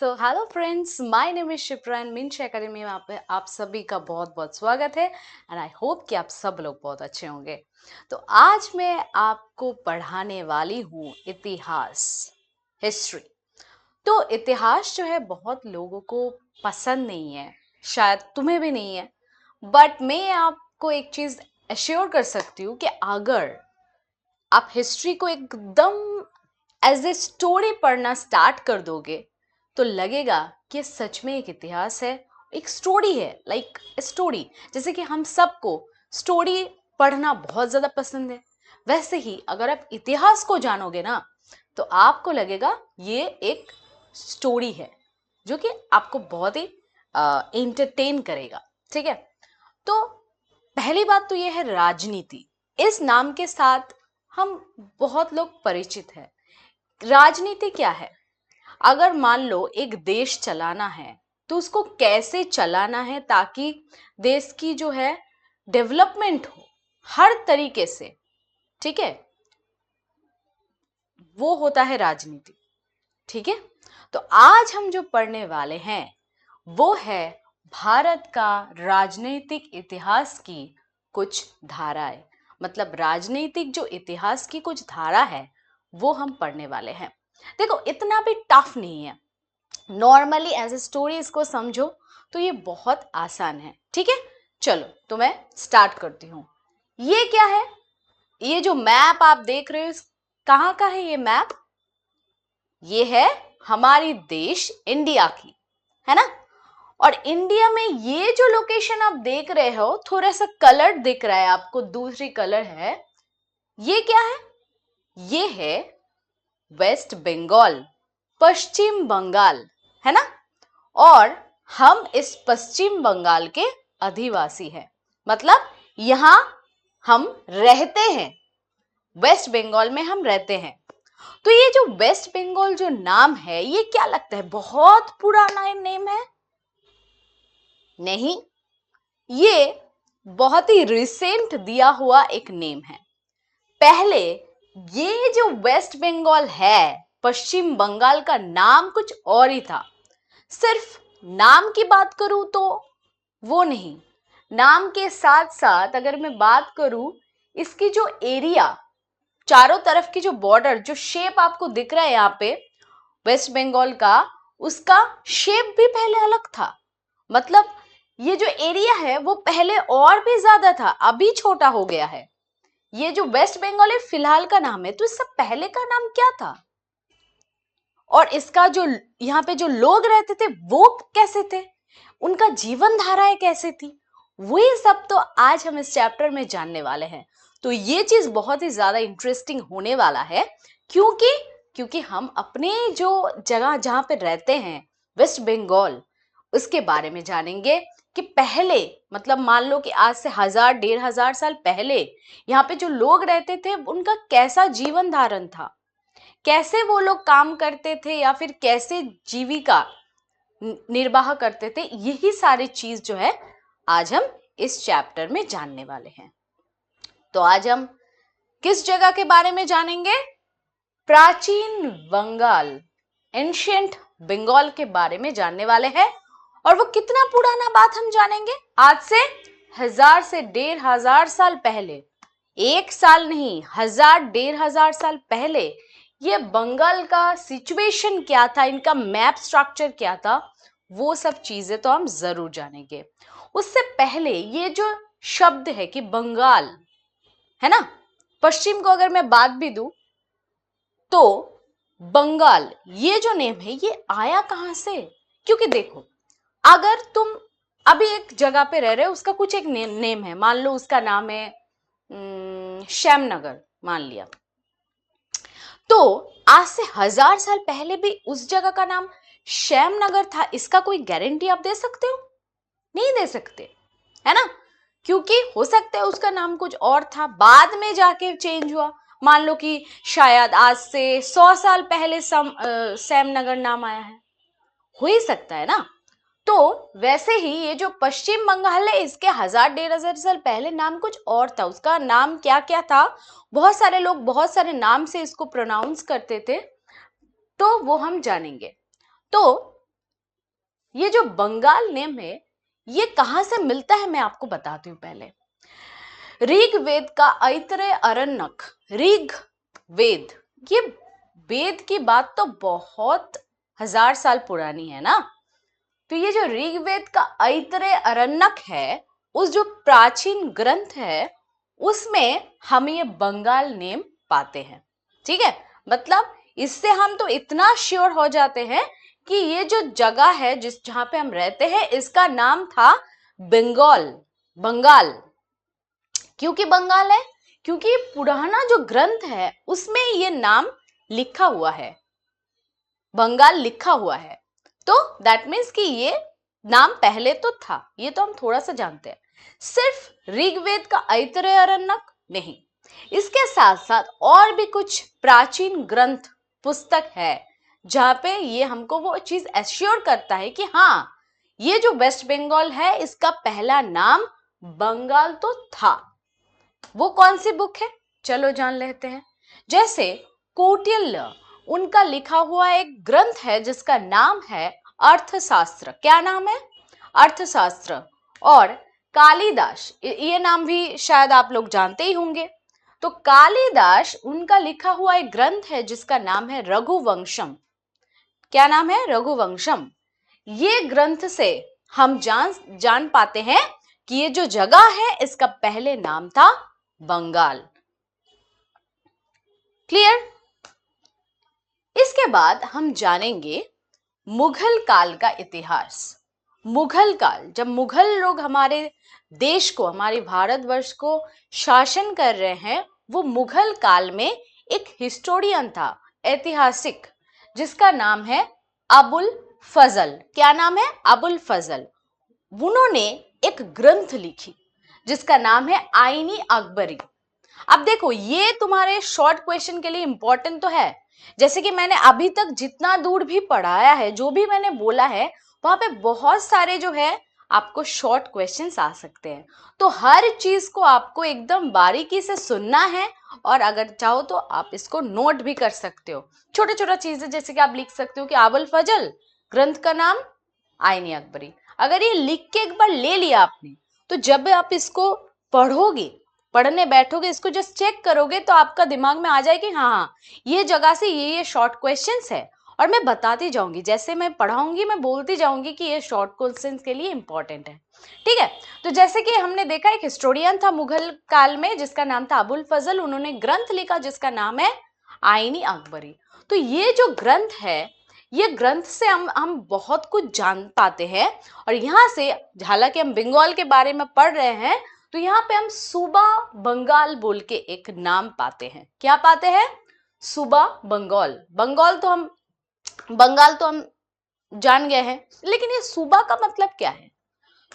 So hello friends, my name is Shipra and Minj academy में आप सभी का बहुत बहुत स्वागत है। एंड आई होप कि आप सब लोग बहुत अच्छे होंगे। तो आज मैं आपको पढ़ाने वाली हूँ इतिहास, हिस्ट्री। तो इतिहास जो है बहुत लोगों को पसंद नहीं है, शायद तुम्हें भी नहीं है। बट मैं आपको एक चीज एश्योर कर सकती हूँ कि अगर आप हिस्ट्री को एकदम एज ए स्टोरी पढ़ना स्टार्ट कर दोगे तो लगेगा कि सच में एक इतिहास है, एक स्टोरी है, लाइक स्टोरी। जैसे कि हम सबको स्टोरी पढ़ना बहुत ज्यादा पसंद है, वैसे ही अगर आप इतिहास को जानोगे ना तो आपको लगेगा ये एक स्टोरी है जो कि आपको बहुत ही एंटरटेन करेगा। ठीक है, तो पहली बात तो ये है राजनीति। इस नाम के साथ हम बहुत लोग परिचित हैं। राजनीति क्या है? अगर मान लो एक देश चलाना है तो उसको कैसे चलाना है ताकि देश की जो है डेवलपमेंट हो हर तरीके से। ठीक है, वो होता है राजनीति। ठीक है, तो आज हम जो पढ़ने वाले हैं वो है भारत का राजनीतिक इतिहास की कुछ धाराएं। मतलब राजनीतिक जो इतिहास की कुछ धारा है वो हम पढ़ने वाले हैं। देखो, इतना भी टफ नहीं है, नॉर्मली एज ए स्टोरी इसको समझो तो ये बहुत आसान है। ठीक है, चलो तो मैं स्टार्ट करती हूँ। ये क्या है? ये जो मैप आप देख रहे हो कहाँ का है ये मैप? ये है हमारी देश इंडिया की, है ना। और इंडिया में ये जो लोकेशन आप देख रहे हो, थोड़ा सा कलर दिख रहा है आपको, दूसरी कलर है, ये क्या है? ये है वेस्ट बंगाल, पश्चिम बंगाल, है ना। और हम इस पश्चिम बंगाल के अधिवासी हैं, मतलब यहां हम रहते हैं, वेस्ट बंगाल में हम रहते हैं। तो ये जो वेस्ट बंगाल जो नाम है, ये क्या लगता है बहुत पुराना नेम है? नहीं, ये बहुत ही रिसेंट दिया हुआ एक नेम है। पहले ये जो वेस्ट बंगाल है, पश्चिम बंगाल का नाम कुछ और ही था। सिर्फ नाम की बात करूं तो वो नहीं, नाम के साथ साथ अगर मैं बात करूं इसकी जो एरिया, चारों तरफ की जो बॉर्डर, जो शेप आपको दिख रहा है यहाँ पे वेस्ट बंगाल का, उसका शेप भी पहले अलग था। मतलब ये जो एरिया है वो पहले और भी ज्यादा था, अभी छोटा हो गया है। ये जो वेस्ट बंगाल है फिलहाल का नाम है, तो इससे पहले का नाम क्या था? और इसका जो यहाँ पे जो लोग रहते थे वो कैसे थे, उनका जीवन धाराएं कैसे थी, वही सब तो आज हम इस चैप्टर में जानने वाले हैं। तो ये चीज बहुत ही ज्यादा इंटरेस्टिंग होने वाला है, क्योंकि क्योंकि हम अपने जो जगह जहां पे रहते हैं वेस्ट बंगाल, उसके बारे में जानेंगे कि पहले, मतलब मान लो कि आज से 1000-1500 साल पहले यहाँ पे जो लोग रहते थे उनका कैसा जीवन धारण था, कैसे वो लोग काम करते थे या फिर कैसे जीविका निर्वाह करते थे। यही सारी चीज जो है आज हम इस चैप्टर में जानने वाले हैं। तो आज हम किस जगह के बारे में जानेंगे? प्राचीन बंगाल, एंशियंट बंगाल के बारे में जानने वाले हैं। और वो कितना पुराना बात हम जानेंगे? आज से 1000 से 1500 साल पहले, एक साल नहीं, 1000-1500 साल पहले ये बंगाल का सिचुएशन क्या था, इनका मैप स्ट्रक्चर क्या था, वो सब चीजें तो हम जरूर जानेंगे। उससे पहले ये जो शब्द है कि बंगाल, है ना, पश्चिम को अगर मैं बात भी दूं तो बंगाल ये जो नेम है ये आया कहां से? क्योंकि देखो, अगर तुम अभी एक जगह पे रह रहे हो, उसका कुछ एक नेम है, मान लो उसका नाम है श्यामनगर, मान लिया, तो आज से 1000 साल पहले भी उस जगह का नाम श्यामनगर था, इसका कोई गारंटी आप दे सकते हो? नहीं दे सकते, है ना। क्योंकि हो सकता है उसका नाम कुछ और था, बाद में जाके चेंज हुआ। मान लो कि शायद आज से 100 साल पहले श्यामनगर नाम आया है, हो ही सकता है ना। तो वैसे ही ये जो पश्चिम बंगाल है, इसके 1000-1500 साल पहले नाम कुछ और था। उसका नाम क्या क्या था, बहुत सारे लोग बहुत सारे नाम से इसको प्रोनाउंस करते थे, तो वो हम जानेंगे। तो ये जो बंगाल नेम है ये कहां से मिलता है मैं आपको बताती हूँ। पहले ऋग्वेद का ऐतरेय अरण्यक, ऋग वेद, ये वेद की बात तो बहुत हजार साल पुरानी है ना। तो ये जो ऋग्वेद का ऐतरेय अरण्यक है, उस जो प्राचीन ग्रंथ है उसमें हम ये बंगाल नेम पाते हैं। ठीक है, मतलब इससे हम तो इतना श्योर हो जाते हैं कि ये जो जगह है जहां पे हम रहते हैं इसका नाम था बंगाल। बंगाल क्योंकि बंगाल है, क्योंकि पुराना जो ग्रंथ है उसमें ये नाम लिखा हुआ है, बंगाल लिखा हुआ है। तो दैट मीन्स कि ये नाम पहले तो था, ये तो हम थोड़ा सा जानते हैं। सिर्फ ऋग्वेद का ऐतरेय अरण्यक नहीं, इसके साथ साथ और भी कुछ प्राचीन ग्रंथ पुस्तक है जहां पे ये हमको वो चीज एश्योर करता है कि हाँ, ये जो वेस्ट बंगाल है इसका पहला नाम बंगाल तो था। वो कौन सी बुक है, चलो जान लेते हैं। जैसे कौटिल्य, उनका लिखा हुआ एक ग्रंथ है जिसका नाम है अर्थशास्त्र। क्या नाम है? अर्थशास्त्र। और कालिदास, ये नाम भी शायद आप लोग जानते ही होंगे। तो कालिदास, उनका लिखा हुआ एक ग्रंथ है जिसका नाम है रघुवंशम। क्या नाम है? रघुवंशम। ये ग्रंथ से हम जान पाते हैं कि ये जो जगह है इसका पहले नाम था बंगाल। क्लियर? इसके बाद हम जानेंगे मुगल काल का इतिहास। मुगल काल, जब मुगल लोग हमारे देश को, हमारे भारतवर्ष को शासन कर रहे हैं, वो मुगल काल में एक हिस्टोरियन था, ऐतिहासिक, जिसका नाम है अबुल फजल। क्या नाम है? अबुल फजल। उन्होंने एक ग्रंथ लिखी जिसका नाम है आईनी अकबरी। अब देखो, ये तुम्हारे शॉर्ट क्वेश्चन के लिए इंपॉर्टेंट तो है। जैसे कि मैंने अभी तक जितना दूर भी पढ़ाया है, जो भी मैंने बोला है, वहां पे बहुत सारे जो है आपको शॉर्ट क्वेश्चंस आ सकते हैं। तो हर चीज को आपको एकदम बारीकी से सुनना है, और अगर चाहो तो आप इसको नोट भी कर सकते हो। छोटे छोटा चीजें जैसे कि आप लिख सकते हो कि अबुल फजल, ग्रंथ का नाम आईनी अकबरी। अगर ये लिख के एक बार ले लिया आपने, तो जब आप इसको पढ़ोगे, पढ़ने बैठोगे, इसको जस्ट चेक करोगे, तो आपका दिमाग में आ जाए कि हाँ हाँ, ये जगह से ये शॉर्ट क्वेश्चंस है। और मैं बताती जाऊंगी, जैसे मैं पढ़ाऊंगी मैं बोलती जाऊंगी कि ये शॉर्ट क्वेश्चंस के लिए इंपॉर्टेंट है। ठीक है, तो जैसे कि हमने देखा एक हिस्टोरियन था मुगल काल में जिसका नाम था अबुल फजल, उन्होंने ग्रंथ लिखा जिसका नाम है आईनी अकबरी। तो ये जो ग्रंथ है, ये ग्रंथ से हम बहुत कुछ जान पाते हैं। और यहाँ से, हालांकि हम बंगाल के बारे में पढ़ रहे हैं, तो यहाँ पे हम सूबा बंगाल बोल के एक नाम पाते हैं। क्या पाते हैं? सूबा बंगाल। बंगाल तो हम जान गए हैं, लेकिन ये सूबा का मतलब क्या है?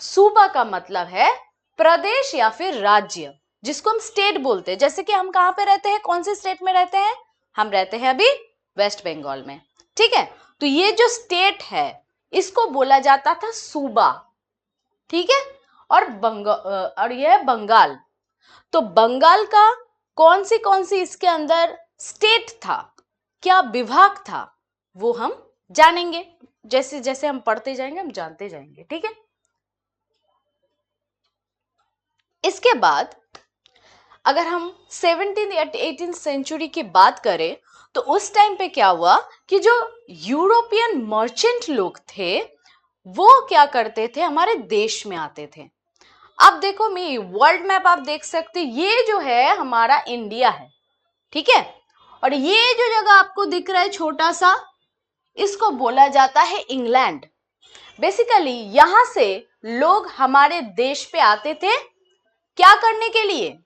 सूबा का मतलब है प्रदेश या फिर राज्य, जिसको हम स्टेट बोलते हैं। जैसे कि हम कहां पे रहते हैं, कौन से स्टेट में रहते हैं? हम रहते हैं अभी वेस्ट बंगाल में। ठीक है, तो ये जो स्टेट है इसको बोला जाता था सूबा। ठीक है, और यह बंगाल। तो बंगाल का कौन सी इसके अंदर स्टेट था, क्या विभाग था, वो हम जानेंगे। जैसे जैसे हम पढ़ते जाएंगे हम जानते जाएंगे। ठीक है, इसके बाद अगर हम 17th या 18th सेंचुरी की बात करें, तो उस टाइम पे क्या हुआ कि जो यूरोपियन मर्चेंट लोग थे वो क्या करते थे, हमारे देश में आते थे। अब देखो, मैं वर्ल्ड मैप आप देख सकते, ये जो है हमारा इंडिया है। ठीक है, और ये जो जगह आपको दिख रहा है छोटा सा, इसको बोला जाता है इंग्लैंड। बेसिकली यहां से लोग हमारे देश पे आते थे, क्या करने के लिए?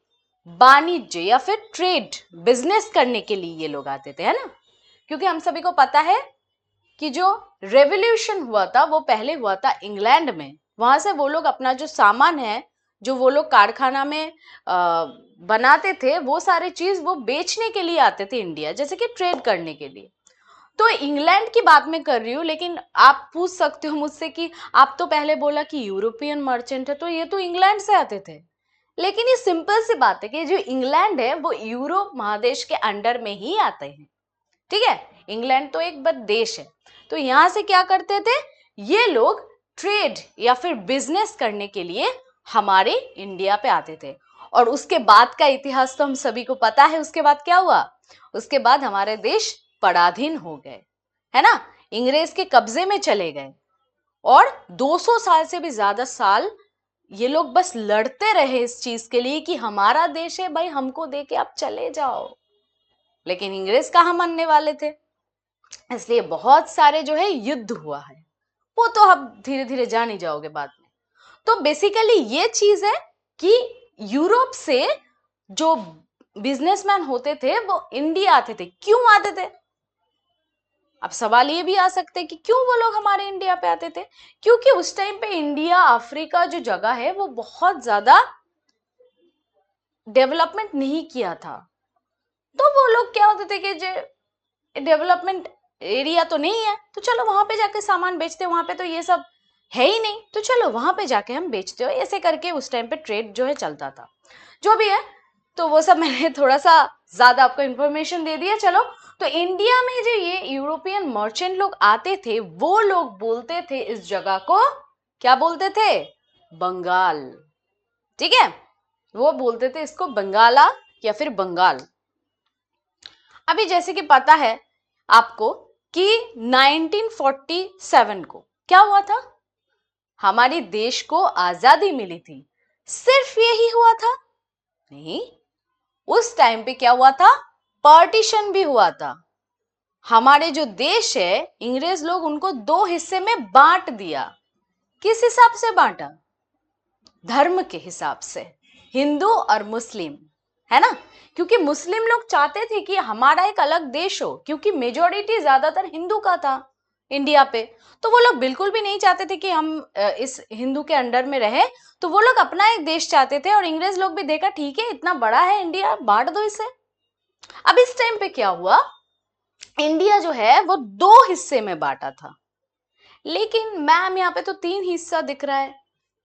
वाणिज्य या फिर ट्रेड, बिजनेस करने के लिए ये लोग आते थे, है ना। क्योंकि हम सभी को पता है कि जो रेवोल्यूशन हुआ था वो पहले हुआ था इंग्लैंड में। वहां से वो लोग अपना जो सामान है, जो वो लोग कारखाना में बनाते थे, वो सारी चीज वो बेचने के लिए आते थे इंडिया, जैसे कि ट्रेड करने के लिए। तो इंग्लैंड की बात मैं कर रही हूँ, लेकिन आप पूछ सकते हो मुझसे कि आप तो पहले बोला कि यूरोपियन मर्चेंट है, तो ये तो इंग्लैंड से आते थे। लेकिन ये सिंपल सी बात है कि जो इंग्लैंड है वो यूरोप महादेश के अंडर में ही आते हैं। ठीक है, इंग्लैंड तो एक बस देश है। तो यहां से क्या करते थे ये लोग ट्रेड या फिर बिजनेस करने के लिए हमारे इंडिया पे आते थे। और उसके बाद का इतिहास तो हम सभी को पता है। उसके बाद क्या हुआ? उसके बाद हमारे देश पराधीन हो गए, है ना, अंग्रेज के कब्जे में चले गए। और 200 साल से भी ज्यादा साल ये लोग बस लड़ते रहे इस चीज के लिए कि हमारा देश है भाई, हमको दे के आप चले जाओ। लेकिन अंग्रेज कहाँ मानने वाले थे। इसलिए बहुत सारे जो है युद्ध हुआ है, वो तो आप धीरे धीरे जान ही जाओगे बाद में। तो बेसिकली ये चीज है कि यूरोप से जो बिजनेसमैन होते थे वो इंडिया आते थे। क्यों आते थे? अब सवाल ये भी आ सकते हैं कि क्यों वो लोग हमारे इंडिया पे आते थे। क्योंकि उस टाइम पे इंडिया अफ्रीका जो जगह है वो बहुत ज्यादा डेवलपमेंट नहीं किया था। तो वो लोग क्या होते थे कि जो डेवलपमेंट एरिया तो नहीं है, तो चलो वहां पे जाके सामान बेचते, वहां पे तो ये सब है ही नहीं, तो चलो वहां पे जाके हम बेचते हो। ऐसे करके उस टाइम पे ट्रेड जो है चलता था। जो भी है, तो वो सब मैंने थोड़ा सा ज्यादा आपको इंफॉर्मेशन दे दिया। चलो, तो इंडिया में जो ये यूरोपियन मर्चेंट लोग आते थे, वो लोग बोलते थे इस जगह को, क्या बोलते थे? बंगाल। ठीक है, वो बोलते थे इसको बंगाला या फिर बंगाल। अभी जैसे कि पता है आपको कि 1947 को क्या हुआ था? हमारे देश को आजादी मिली थी। सिर्फ यही हुआ था? नहीं, उस टाइम पे क्या हुआ था? पार्टीशन भी हुआ था। हमारे जो देश है, अंग्रेज लोग उनको दो हिस्से में बांट दिया। किस हिसाब से बांटा? धर्म के हिसाब से, हिंदू और मुस्लिम, है ना। क्योंकि मुस्लिम लोग चाहते थे कि हमारा एक अलग देश हो, क्योंकि मेजोरिटी ज्यादातर हिंदू का था इंडिया पे। तो वो लोग बिल्कुल भी नहीं चाहते थे कि हम इस हिंदू के अंडर में रहे। तो वो लोग अपना एक देश चाहते थे। और अंग्रेज लोग भी देखा, ठीक है इतना बड़ा है इंडिया, बांट दो इसे। अब इस टाइम पे क्या हुआ, इंडिया जो है वो दो हिस्से में बांटा था। लेकिन मैम यहाँ पे तो तीन हिस्सा दिख रहा है।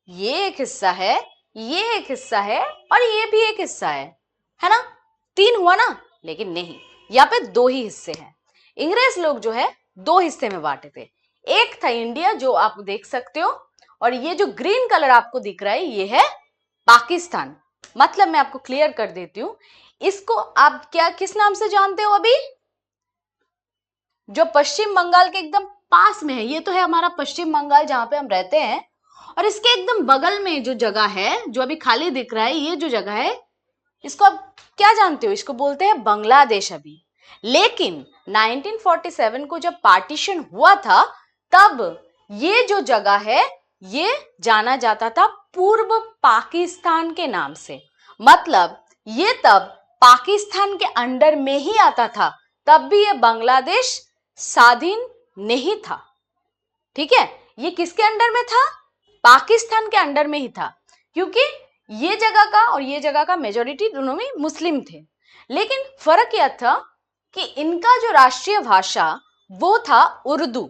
ये एक हिस्सा है, ये एक हिस्सा है, और ये भी एक हिस्सा है ना। तीन हुआ ना। लेकिन नहीं, यहाँ पे दो ही हिस्से हैं। अंग्रेज लोग जो है दो हिस्से में बांटे थे। एक था इंडिया, जो आप देख सकते हो, और ये जो ग्रीन कलर आपको दिख रहा है ये है पाकिस्तान। मतलब मैं आपको क्लियर कर देती हूं, इसको आप क्या किस नाम से जानते हो? अभी जो पश्चिम बंगाल के एकदम पास में है, ये तो है हमारा पश्चिम बंगाल जहां पे हम रहते हैं। और इसके एकदम बगल में जो जगह है, जो अभी खाली दिख रहा है, ये जो जगह है, इसको आप क्या जानते हो? इसको बोलते हैं बांग्लादेश अभी। लेकिन 1947 को जब पार्टीशन हुआ था, तब ये जो जगह है ये जाना जाता था पूर्व पाकिस्तान के नाम से। मतलब ये तब पाकिस्तान के अंडर में ही आता था, तब भी ये बांग्लादेश स्वाधीन नहीं था। ठीक है, ये किसके अंडर में था? पाकिस्तान के अंडर में ही था। क्योंकि ये जगह का और ये जगह का मेजोरिटी दोनों में मुस्लिम थे। लेकिन फर्क यह था कि इनका जो राष्ट्रीय भाषा वो था उर्दू।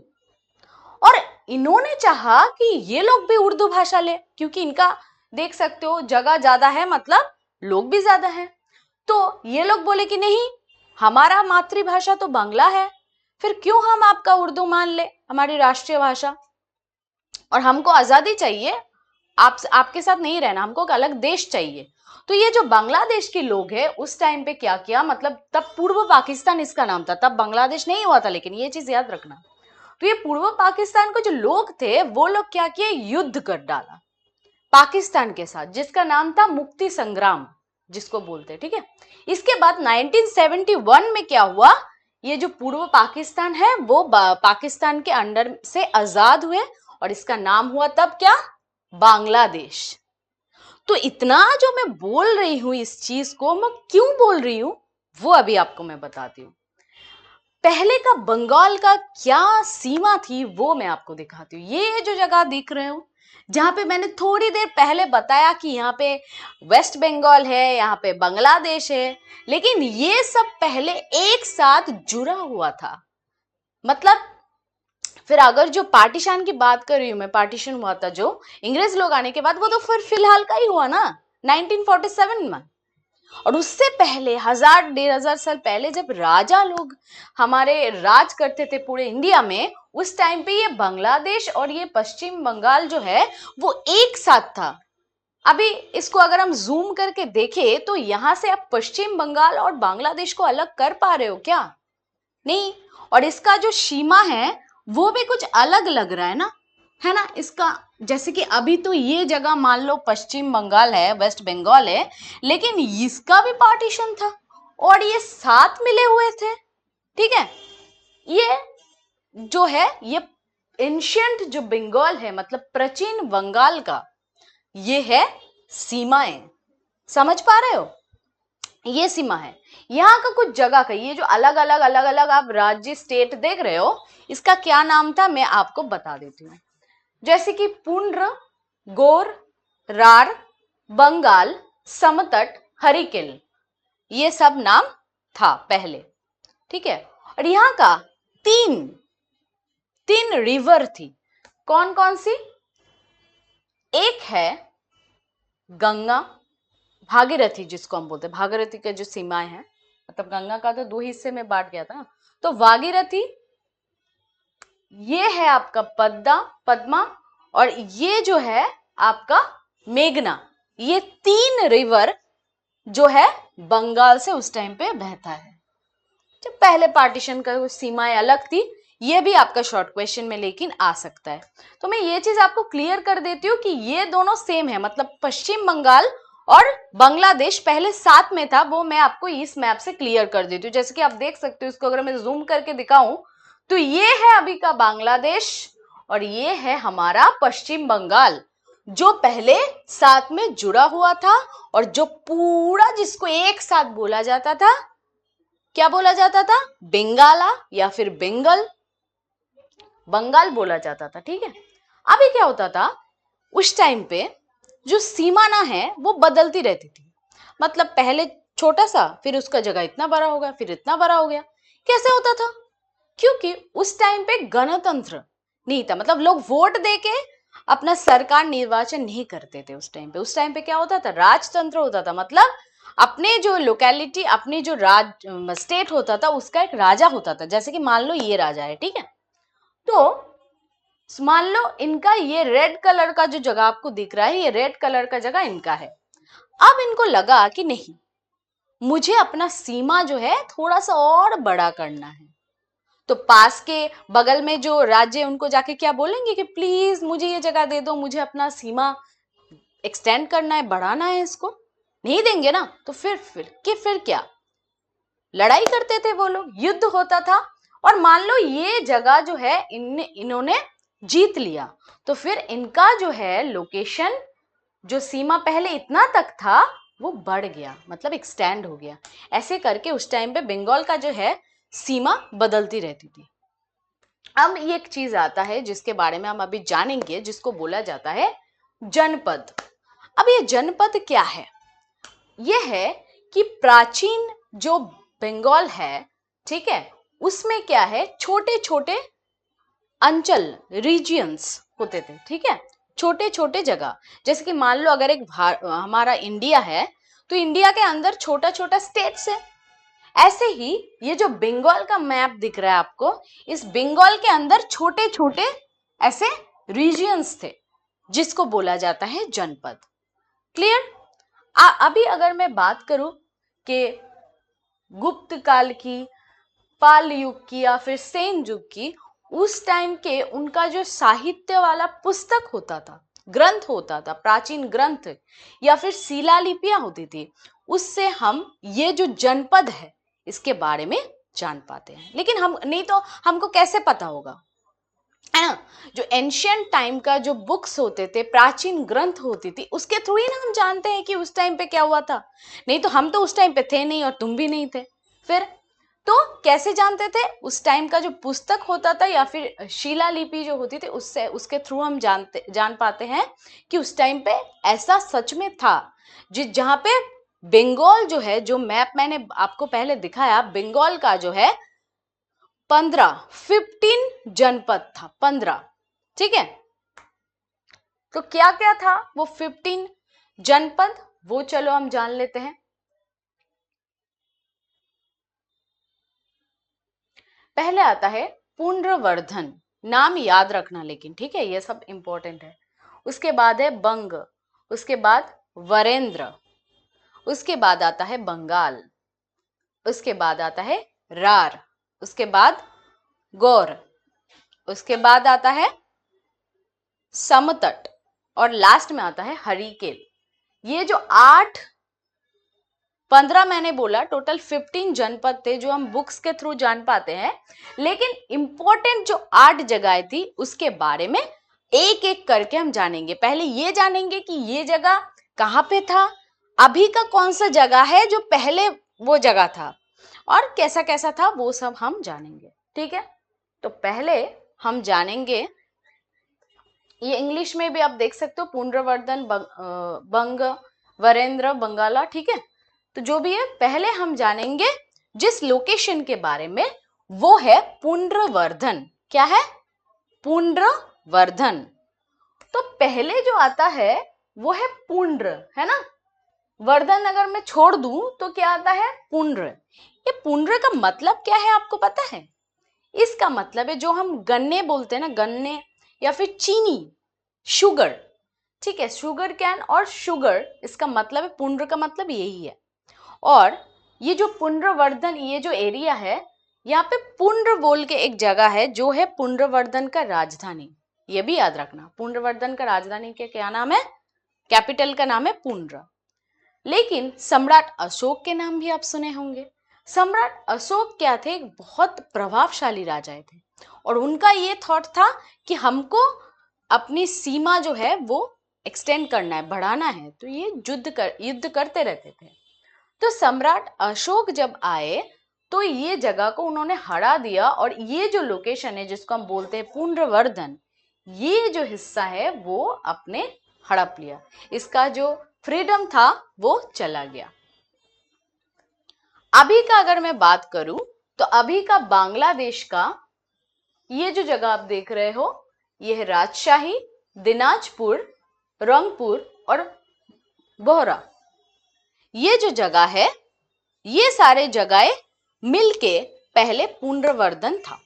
और इन्होंने चाहा कि ये लोग भी उर्दू भाषा ले, क्योंकि इनका देख सकते हो जगह ज्यादा है, मतलब लोग भी ज्यादा है। तो ये लोग बोले कि नहीं, हमारा मातृभाषा तो बांग्ला है, फिर क्यों हम आपका उर्दू मान ले हमारी राष्ट्रीय भाषा। और हमको आजादी चाहिए, आपके साथ नहीं रहना, हमको एक अलग देश चाहिए। तो ये जो बांग्लादेश के लोग हैं उस टाइम पे क्या किया, मतलब तब पूर्व पाकिस्तान इसका नाम था, तब बांग्लादेश नहीं हुआ था, लेकिन ये चीज याद रखना। तो ये पूर्व पाकिस्तान के जो लोग थे वो लोग क्या किए, युद्ध कर डाला पाकिस्तान के साथ, जिसका नाम था मुक्ति संग्राम, जिसको बोलते हैं। ठीक है, इसके बाद 1971 में क्या हुआ, ये जो पूर्व पाकिस्तान है वो पाकिस्तान के अंडर से आजाद हुए, और इसका नाम हुआ तब क्या, बांग्लादेश। तो इतना जो मैं बोल रही हूं इस चीज को, मैं क्यों बोल रही हूं वो अभी आपको मैं बताती हूँ। पहले का बंगाल का क्या सीमा थी वो मैं आपको दिखाती हूँ। ये जो जगह दिख रहे हो, जहां पे मैंने थोड़ी देर पहले बताया कि यहाँ पे वेस्ट बंगाल है, यहाँ पे बांग्लादेश है, लेकिन ये सब पहले एक साथ जुड़ा हुआ था। मतलब फिर अगर जो पार्टीशन की बात कर रही हूं मैं, पार्टीशन हुआ था जो अंग्रेज लोग आने के बाद, वो तो फिर फिलहाल का ही हुआ ना 1947 में। और उससे पहले 1000-1500 साल पहले जब राजा लोग हमारे राज करते थे पूरे इंडिया में, उस टाइम पे ये बांग्लादेश और ये पश्चिम बंगाल जो है वो एक साथ था। अभी इसको अगर हम जूम करके देखें तो यहां से आप पश्चिम बंगाल और बांग्लादेश को अलग कर पा रहे हो क्या? नहीं। और इसका जो सीमा है वो भी कुछ अलग लग रहा है ना इसका। जैसे कि अभी तो ये जगह मान लो पश्चिम बंगाल है, वेस्ट बंगाल है, लेकिन इसका भी पार्टीशन था और ये साथ मिले हुए थे। ठीक है, ये जो है ये एंशियंट जो बंगाल है, मतलब प्राचीन बंगाल का ये है सीमाएं। समझ पा रहे हो? ये सीमा है यहाँ का कुछ जगह का। ये जो अलग अलग आप राज्य स्टेट देख रहे हो, इसका क्या नाम था मैं आपको बता देती हूँ। जैसे कि पुंड्र, गोर, रार, बंगाल, समतट, हरिकेल, ये सब नाम था पहले। ठीक है, और यहाँ का तीन रिवर थी। कौन कौन सी? एक है गंगा, भागीरथी जिसको हम बोलते हैं, भागीरथी के जो सीमाएं हैं, मतलब गंगा का तो 2 हिस्से में बांट गया था ना, तो भागीरथी, ये है आपका पद्मा, और ये जो है आपका मेघना। ये 3 रिवर जो है बंगाल से उस टाइम पे बहता है। जब पहले पार्टीशन का सीमाएं अलग थी, ये भी आपका शॉर्ट क्वेश्चन में लेकिन आ सकता है। तो मैं ये चीज आपको क्लियर कर देती हूँ कि ये दोनों सेम है, मतलब पश्चिम बंगाल और बांग्लादेश पहले साथ में था, वो मैं आपको इस मैप से क्लियर कर देती हूँ। जैसे कि आप देख सकते हो, इसको अगर मैं जूम करके दिखाऊं तो ये है अभी का बांग्लादेश और ये है हमारा पश्चिम बंगाल, जो पहले साथ में जुड़ा हुआ था और जो पूरा जिसको एक साथ बोला जाता था, क्या बोला जाता था? बंगाला या फिर बंगाल बोला जाता था। ठीक है, अभी क्या होता था उस टाइम पे, जो सीमाना है वो बदलती रहती थी। मतलब पहले छोटा सा, फिर उसका जगह इतना बड़ा हो गया, फिर इतना बड़ा हो गया। कैसे होता था? क्योंकि उस टाइम पे गणतंत्र नहीं था, मतलब लोग वोट देके अपना सरकार निर्वाचन नहीं करते थे उस टाइम पे। उस टाइम पे क्या होता था? राजतंत्र होता था, मतलब अपने जो लोकेलिटी, अपने जो स्टेट होता था उसका एक राजा होता था। जैसे कि मान लो ये राजा है, ठीक है, तो मान लो इनका ये रेड कलर का जो जगह आपको दिख रहा है, ये रेड कलर का जगह इनका है। अब इनको लगा कि नहीं, मुझे अपना सीमा जो है थोड़ा सा और बड़ा करना है, तो पास के बगल में जो राज्य उनको जाके क्या बोलेंगे कि प्लीज मुझे ये जगह दे दो, मुझे अपना सीमा एक्सटेंड करना है, बढ़ाना है। इसको नहीं देंगे ना, तो फिर क्या, लड़ाई करते थे वो लोग, युद्ध होता था। और मान लो ये जगह जो है इन्होंने जीत लिया, तो फिर इनका जो है लोकेशन, जो सीमा पहले इतना तक था वो बढ़ गया, मतलब एक्सटेंड हो गया। ऐसे करके उस टाइम पे बंगाल का जो है सीमा बदलती रहती थी। अब ये एक चीज आता है जिसके बारे में हम अभी जानेंगे, जिसको बोला जाता है जनपद। अब ये जनपद क्या है? ये है कि प्राचीन जो बंगाल है, ठीक है, उसमें क्या है, छोटे छोटे अंचल, रीजियंस होते थे। ठीक है, छोटे छोटे जगह, जैसे कि मान लो अगर एक हमारा इंडिया है, तो इंडिया के अंदर छोटा छोटा स्टेट्स है। ऐसे ही ये जो बंगाल का मैप दिख रहा है आपको, इस बंगाल के अंदर छोटे छोटे ऐसे रीजियंस थे, जिसको बोला जाता है जनपद। क्लियर? अभी अगर मैं बात करूं कि गुप्त काल की, पाल युग की या फिर सेन युग की, उस टाइम के उनका जो साहित्य वाला पुस्तक होता था, ग्रंथ होता था, प्राचीन ग्रंथ या फिर शिलालिपियां होती थी, उससे हम ये जो जनपद है इसके बारे में जान पाते हैं। लेकिन हम नहीं तो हमको कैसे पता होगा, है ना? जो एंशियंट टाइम का जो बुक्स होते थे, प्राचीन ग्रंथ होती थी, उसके थ्रू ही ना हम जानते हैं कि उस टाइम पे क्या हुआ था। नहीं तो हम तो उस टाइम पे थे नहीं और तुम भी नहीं थे, फिर तो कैसे जानते थे? उस टाइम का जो पुस्तक होता था या फिर शिलालिपि जो होती थी, उससे उसके थ्रू हम जान पाते हैं कि उस टाइम पे ऐसा सच में था। जहां पे बंगाल जो है, जो मैप मैंने आपको पहले दिखाया, बंगाल का जो है 15 जनपद था, 15। ठीक है, तो क्या क्या था वो 15 जनपद, वो चलो हम जान लेते हैं। पहले आता है पुंड्रवर्धन, नाम याद रखना लेकिन, ठीक है, ये सब इंपॉर्टेंट है। उसके बाद है बंग, उसके बाद वरेंद्र, उसके बाद आता है बंगाल, उसके बाद आता है रार, उसके बाद गौर, उसके बाद आता है समतट, और लास्ट में आता है हरिकेल। ये जो 15 मैंने बोला, टोटल 15 जनपद थे जो हम बुक्स के थ्रू जान पाते हैं, लेकिन इंपॉर्टेंट जो 8 जगह थी उसके बारे में एक एक करके हम जानेंगे। पहले ये जानेंगे कि ये जगह कहाँ पे था, अभी का कौन सा जगह है जो पहले वो जगह था, और कैसा कैसा था वो सब हम जानेंगे, ठीक है। तो पहले हम जानेंगे, ये इंग्लिश में भी आप देख सकते हो, पुंड्रवर्धन, बंग, वरेंद्र, बंगाला, ठीक है। तो जो भी है, पहले हम जानेंगे जिस लोकेशन के बारे में, वो है पुंड्रवर्धन। क्या है? पुंड्रवर्धन। तो पहले जो आता है वो है पुंड्र, है ना। वर्धन अगर मैं छोड़ दूं तो क्या आता है? पुंड्र। ये पुंड्र का मतलब क्या है आपको पता है? इसका मतलब है जो हम गन्ने बोलते हैं ना, गन्ने या फिर चीनी, शुगर, ठीक है, शुगर कैन और शुगर, इसका मतलब है, पुंड्र का मतलब यही है। और ये जो पुंड्रवर्धन, ये जो एरिया है, यहाँ पे पुंड्र बोल के एक जगह है जो है पुंड्रवर्धन का राजधानी। ये भी याद रखना, पुंड्रवर्धन का राजधानी के क्या नाम है? कैपिटल का नाम है पुंड्र। लेकिन सम्राट अशोक के नाम भी आप सुने होंगे। सम्राट अशोक क्या थे? एक बहुत प्रभावशाली राजा थे, और उनका ये थॉट था कि हमको अपनी सीमा जो है वो एक्सटेंड करना है, बढ़ाना है, तो ये युद्ध करते रहते थे। तो सम्राट अशोक जब आए तो ये जगह को उन्होंने हरा दिया, और ये जो लोकेशन है जिसको हम बोलते हैं पुंड्रवर्धन, ये जो हिस्सा है वो अपने हड़प लिया, इसका जो फ्रीडम था वो चला गया। अभी का अगर मैं बात करूं तो अभी का बांग्लादेश का ये जो जगह आप देख रहे हो, ये है राजशाही, दिनाजपुर, रंगपुर और बोहरा। ये जो जगह है, ये सारे जगहें मिलके पहले पुंड्रवर्धन था।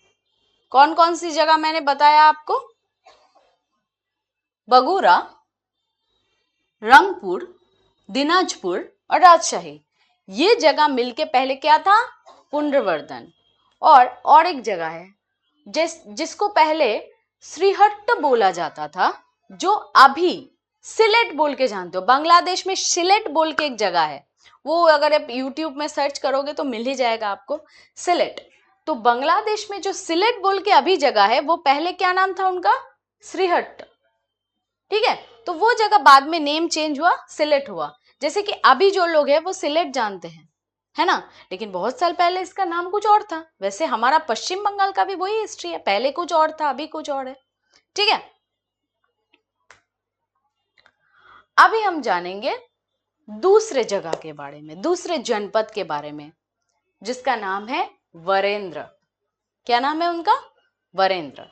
कौन कौन सी जगह मैंने बताया आपको? बगूरा, रंगपुर, दिनाजपुर और राजशाही। ये जगह मिलके पहले क्या था? पुंड्रवर्धन। और एक जगह है जिसको पहले श्रीहट्ट बोला जाता था, जो अभी सिलेट बोल के जानते हो। बांग्लादेश में सिलेट बोल के एक जगह है, वो अगर आप YouTube में सर्च करोगे तो मिल ही जाएगा आपको, सिलेट। तो बांग्लादेश में जो सिलेट बोल के अभी जगह है, वो पहले क्या नाम था उनका? श्रीहट्ट, ठीक है। तो वो जगह बाद में नेम चेंज हुआ, सिलेट हुआ। जैसे कि अभी जो लोग हैं वो सिलेट जानते हैं, है ना, लेकिन बहुत साल पहले इसका नाम कुछ और था। वैसे हमारा पश्चिम बंगाल का भी वही हिस्ट्री है, पहले कुछ और था, अभी कुछ और है, ठीक है। अभी हम जानेंगे दूसरे जगह के बारे में, दूसरे जनपद के बारे में, जिसका नाम है वरेंद्र। क्या नाम है उनका? वरेंद्र।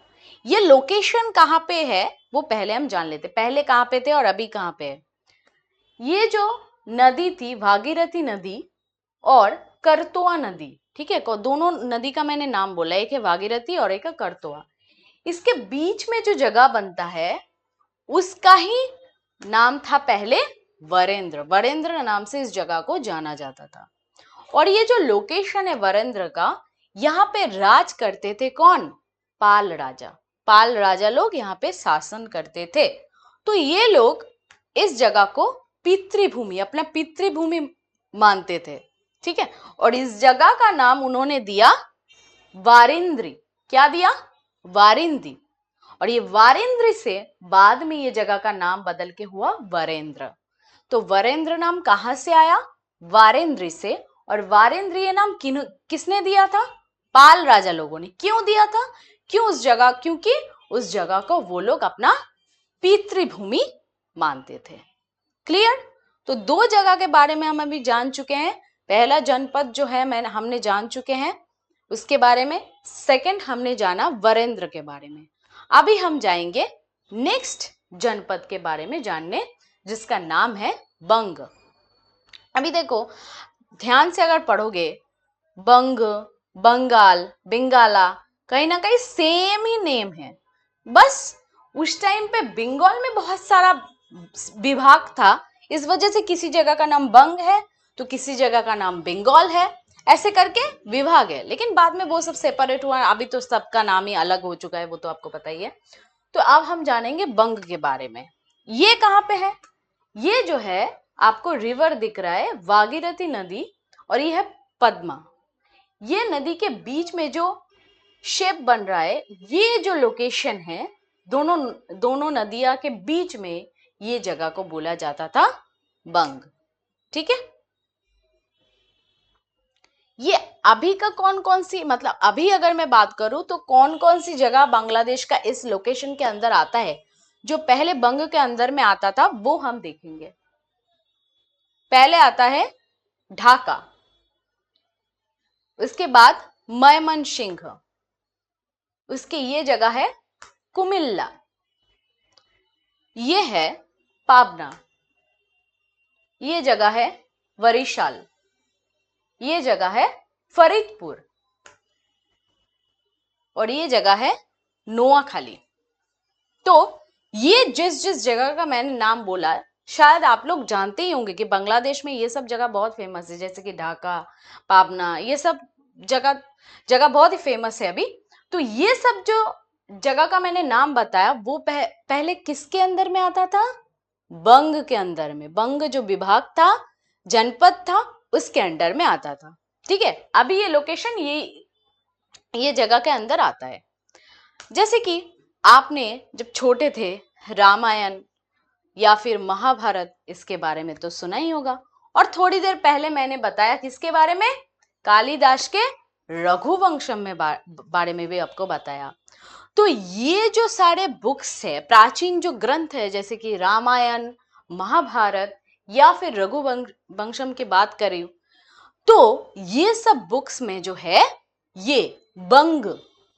ये लोकेशन कहाँ पे है वो पहले हम जान लेते, पहले कहाँ पे थे और अभी कहाँ पे है। ये जो नदी थी, भागीरथी नदी और करतोआ नदी, ठीक है, दोनों नदी का मैंने नाम बोला, एक है भागीरथी और एक है करतोआ। इसके बीच में जो जगह बनता है उसका ही नाम था पहले वरेंद्र। वरेंद्र नाम से इस जगह को जाना जाता था। और ये जो लोकेशन है वरेंद्र का, यहाँ पे राज करते थे कौन? पाल राजा। पाल राजा लोग यहाँ पे शासन करते थे। तो ये लोग इस जगह को पितृभूमि, अपना पितृभूमि मानते थे, ठीक है। और इस जगह का नाम उन्होंने दिया वारिंद्री। क्या दिया? वारिंदी। और ये वारिंद्री से बाद में ये जगह का नाम बदल के हुआ वरेंद्र। तो वरेंद्र नाम कहां से आया? वारिंद्री से। और वारिंद्री ये नाम किसने दिया था? पाल राजा लोगों ने। क्यों दिया था? क्यों उस जगह? क्योंकि उस जगह को वो लोग अपना पितृभूमि मानते थे। क्लियर? तो दो जगह के बारे में हम अभी जान चुके हैं। पहला जनपद जो है हमने जान चुके हैं उसके बारे में। सेकंड हमने जाना वरेंद्र के बारे में। अभी हम जाएंगे नेक्स्ट जनपद के बारे में जानने, जिसका नाम है बंग। अभी देखो, ध्यान से अगर पढ़ोगे, बंग, बंगाल, बेंगाला, कहीं ना कहीं सेम ही नेम है। बस उस टाइम पे बंगाल में बहुत सारा विभाग था, इस वजह से किसी जगह का नाम बंग है तो किसी जगह का नाम बंगाल है, ऐसे करके विभाग है। लेकिन बाद में वो सब सेपरेट हुआ, अभी तो सबका नाम ही अलग हो चुका है, वो तो आपको पता ही है। तो अब हम जानेंगे बंग के बारे में। ये कहाँ पे है? ये जो है आपको रिवर दिख रहा है, भागीरथी नदी, और ये है पद्मा। ये नदी के बीच में जो शेप बन रहा है, ये जो लोकेशन है, दोनों नदियां के बीच में ये जगह को बोला जाता था बंग। ठीक है, ये अभी का कौन कौन सी, मतलब अभी अगर मैं बात करूं तो कौन कौन सी जगह बांग्लादेश का इस लोकेशन के अंदर आता है, जो पहले बंग के अंदर में आता था, वो हम देखेंगे। पहले आता है ढाका, उसके बाद मयमनसिंह, उसके ये जगह है कुमिल्ला, ये है पाबना, ये जगह है वरिशाल, ये जगह है फरीदपुर, और ये जगह है नोआखाली। तो ये जिस जिस जगह का मैंने नाम बोला, शायद आप लोग जानते ही होंगे कि बांग्लादेश में ये सब जगह बहुत फेमस है, जैसे कि ढाका, पाबना, ये सब जगह जगह बहुत ही फेमस है अभी। तो ये सब जो जगह का मैंने नाम बताया, वो पहले किसके अंदर में आता था? बंग के अंदर में। बंग जो विभाग था, जनपद था, उसके अंडर में आता था। ठीक है, अभी ये लोकेशन ये जगह के अंदर आता है। जैसे कि आपने जब छोटे थे रामायण या फिर महाभारत, इसके बारे में तो सुना ही होगा। और थोड़ी देर पहले मैंने बताया किसके बारे में? कालिदास के रघुवंशम में बारे में भी आपको बताया। तो ये जो सारे बुक्स है, प्राचीन जो ग्रंथ है, जैसे कि रामायण, महाभारत या फिर रघुवंशम की बात करें, तो ये सब बुक्स में जो है ये बंग,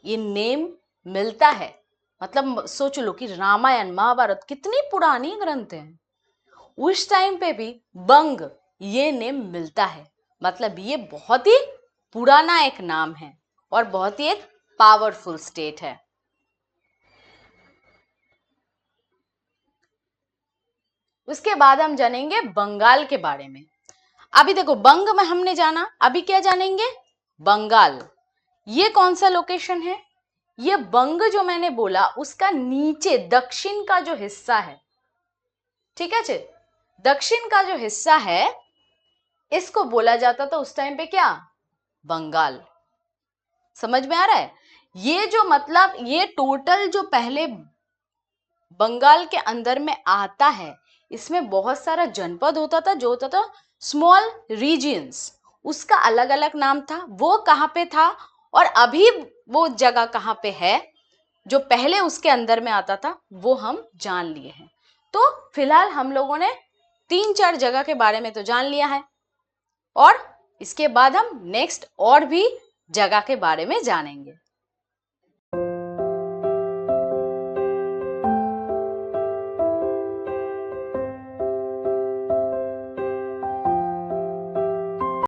ये नेम मिलता है। मतलब सोच लो कि रामायण महाभारत कितनी पुरानी ग्रंथ है, उस टाइम पे भी बंग ये नेम मिलता है। मतलब ये बहुत ही पुराना एक नाम है और बहुत ही एक पावरफुल स्टेट है। उसके बाद हम जानेंगे बंगाल के बारे में। अभी देखो, बंग में हमने जाना, अभी क्या जानेंगे? बंगाल। ये कौन सा लोकेशन है? ये बंग जो मैंने बोला, उसका नीचे दक्षिण का जो हिस्सा है, ठीक है जी, दक्षिण का जो हिस्सा है, इसको बोला जाता था उस टाइम पे क्या? बंगाल। समझ में आ रहा है? ये जो मतलब ये टोटल जो पहले बंगाल के अंदर में आता है, इसमें बहुत सारा जनपद होता था, जो होता था स्मॉल रीजियंस, उसका अलग अलग नाम था। वो कहाँ पे था और अभी वो जगह कहाँ पे है जो पहले उसके अंदर में आता था, वो हम जान लिए हैं। तो फिलहाल हम लोगों ने 3-4 जगह के बारे में तो जान लिया है, और इसके बाद हम नेक्स्ट और भी जगह के बारे में जानेंगे।